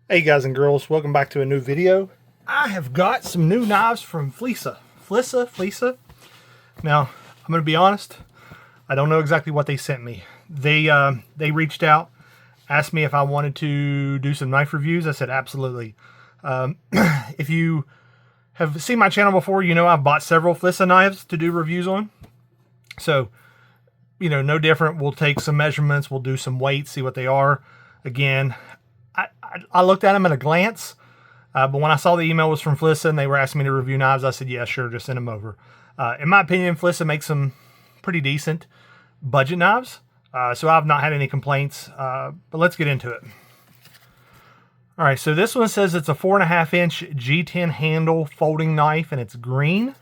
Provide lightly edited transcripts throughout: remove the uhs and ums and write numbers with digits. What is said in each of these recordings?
Hey guys and girls, welcome back to a new video. I have got some new knives from Flissa. Flissa. Now, I'm going to be honest, I don't know exactly what they sent me. They reached out, asked me if I wanted to do some knife reviews. I said absolutely. If you have seen my channel before, you know I've bought several Flissa knives to do reviews on. So, you know, no different. We'll take some measurements, we'll do some weights, see what they are. Again, I looked at them at a glance, but when I saw the email was from Flissa and they were asking me to review knives, I said, yeah, sure, just send them over. In my opinion, Flissa makes some pretty decent budget knives, so I've not had any complaints, but let's get into it. All right, so this one says it's a 4.5 inch G10 handle folding knife and it's green.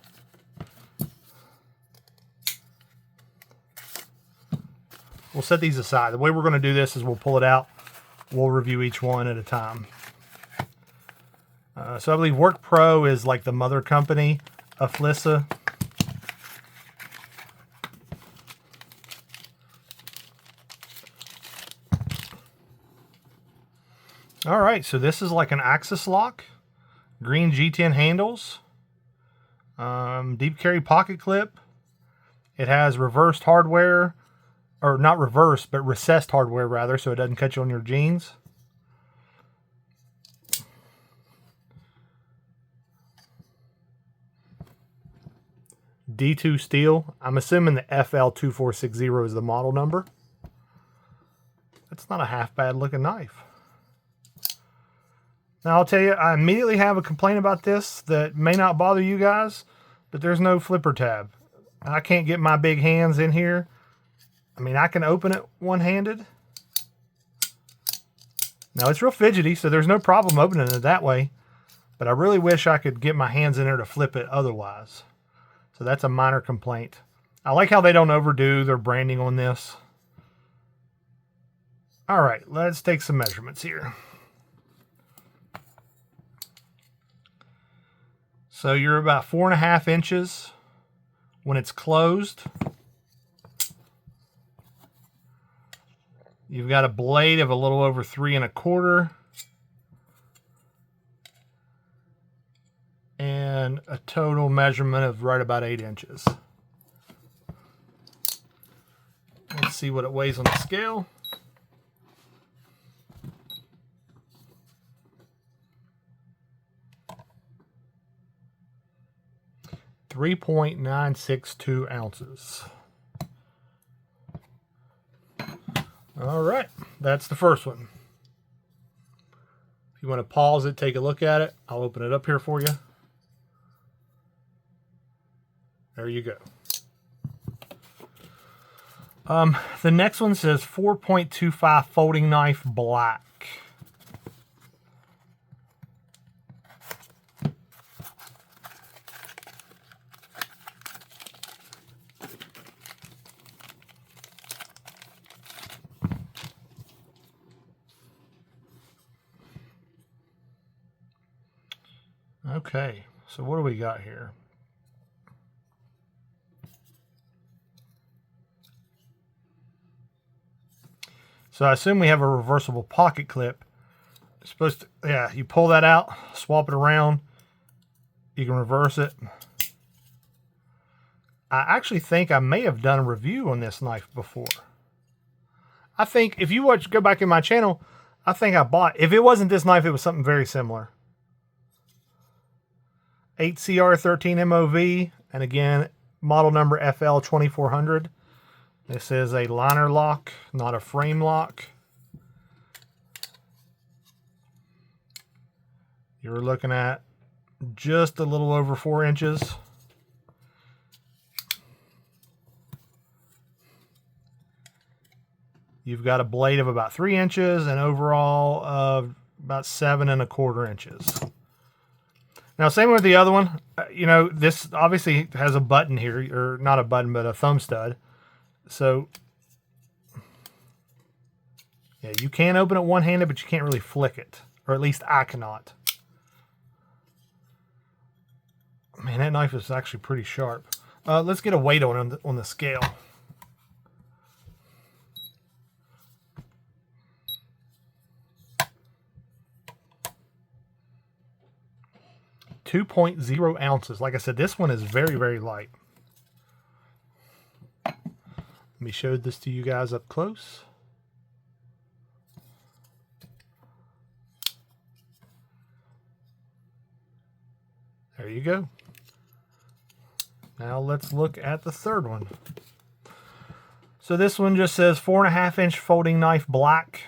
We'll set these aside. The way we're going to do this is we'll pull it out. We'll review each one at a time. So I believe Work Pro is like the mother company of Flissa. All right, so this is like an axis lock, green G10 handles, deep carry pocket clip. It has reversed hardware, or not reversed, but recessed hardware rather, so it doesn't cut you on your jeans. D2 steel. I'm assuming the FL2460 is the model number. That's not a half bad looking knife. Now I'll tell you, I immediately have a complaint about this that may not bother you guys, but there's no flipper tab. I can't get my big hands in here. I mean, I can open it one-handed. Now, it's real fidgety, so there's no problem opening it that way. But I really wish I could get my hands in there to flip it otherwise. So that's a minor complaint. I like how they don't overdo their branding on this. All right, let's take some measurements here. So you're about 4.5 inches when it's closed. You've got a blade of a little over 3 1/4. And a total measurement of right about 8 inches. Let's see what it weighs on the scale. .962 ounces. All right, that's the first one. If you want to pause it, take a look at it. I'll open it up here for you. There you go. The next one says 4.25 folding knife black. Okay, so what do we got here? So I assume we have a reversible pocket clip. It's supposed to, yeah, you pull that out, swap it around, you can reverse it. I actually think I may have done a review on this knife before. I think if you go back in my channel, I think I bought, if it wasn't this knife, it was something very similar. 8CR13 MOV, and again, model number FL2400. This is a liner lock, not a frame lock. You're looking at just a little over 4 inches. You've got a blade of about 3 inches and overall of about 7 1/4 inches. Now, same with the other one. You know, this obviously has a button here, or not a button, but a thumb stud. So, yeah, you can open it one-handed, but you can't really flick it. Or at least I cannot. Man, that knife is actually pretty sharp. Let's get a weight on the scale. 2.0 ounces. Like I said, this one is very, very light. Let me show this to you guys up close. There you go. Now let's look at the third one. So this one just says 4.5 inch folding knife, black.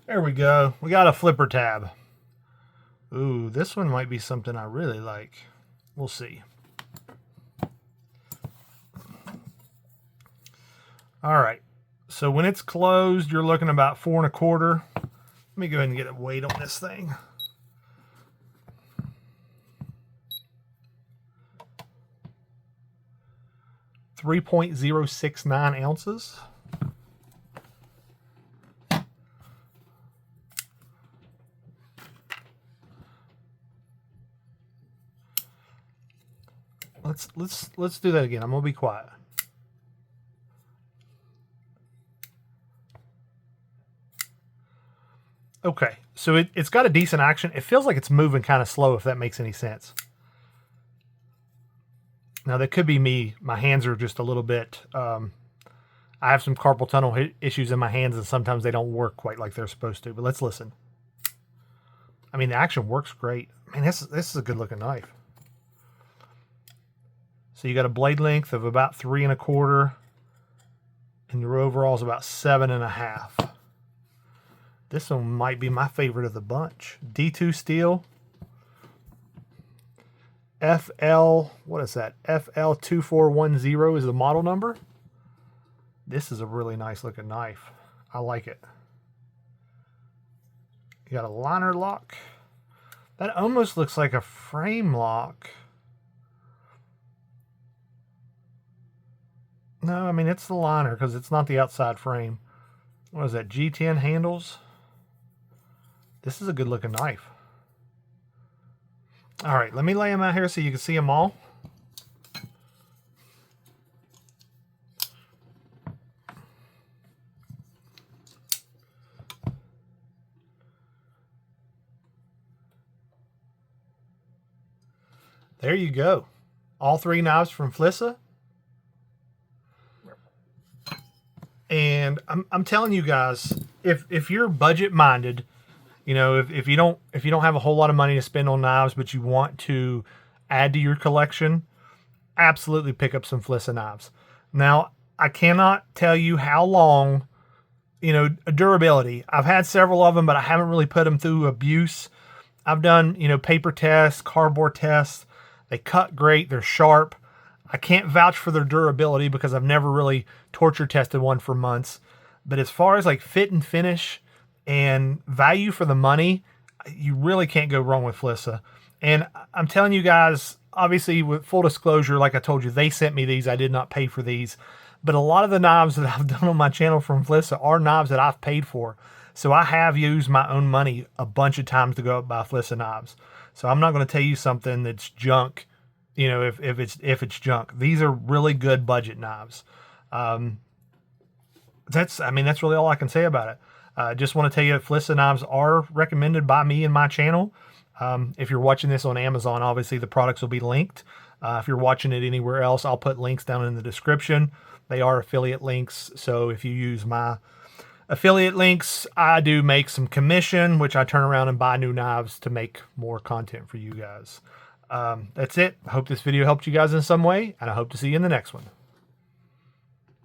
There we go. We got a flipper tab. Ooh, this one might be something I really like. We'll see. All right. So when it's closed, you're looking about 4 1/4. Let me go ahead and get a weight on this thing. .069 ounces. Let's do that again. I'm gonna be quiet. Okay, so it's got a decent action. It feels like it's moving kind of slow, if that makes any sense. Now that could be me. My hands are just a little bit. I have some carpal tunnel issues in my hands, and sometimes they don't work quite like they're supposed to. But let's listen. I mean, the action works great. Man, this is a good looking knife. So you got a blade length of about 3 1/4, and your overall is about 7 1/2. This one might be my favorite of the bunch. D2 steel. what is that? FL2410 is the model number. This is a really nice looking knife. I like it. You got a liner lock. That almost looks like a frame lock. No, I mean, it's the liner because it's not the outside frame. What is that? G10 handles. This is a good looking knife. All right, let me lay them out here so you can see them all. There you go. All 3 knives from Flissa. And I'm telling you guys, if you're budget minded, you know, if you don't have a whole lot of money to spend on knives, but you want to add to your collection, absolutely pick up some Flissa knives. Now, I cannot tell you how long, you know, durability. I've had several of them, but I haven't really put them through abuse. I've done, you know, paper tests, cardboard tests. They cut great. They're sharp. I can't vouch for their durability because I've never really torture tested one for months. But as far as like fit and finish and value for the money, you really can't go wrong with Flissa. And I'm telling you guys, obviously with full disclosure, like I told you, they sent me these. I did not pay for these. But a lot of the knives that I've done on my channel from Flissa are knives that I've paid for. So I have used my own money a bunch of times to go up buy Flissa knives. So I'm not going to tell you something that's junk, you know, if it's junk. These are really good budget knives. That's really all I can say about it. Just want to tell you that Flissa knives are recommended by me and my channel. If you're watching this on Amazon, obviously the products will be linked. If you're watching it anywhere else, I'll put links down in the description. They are affiliate links, so if you use my affiliate links, I do make some commission, which I turn around and buy new knives to make more content for you guys. That's it. I hope this video helped you guys in some way, and I hope to see you in the next one.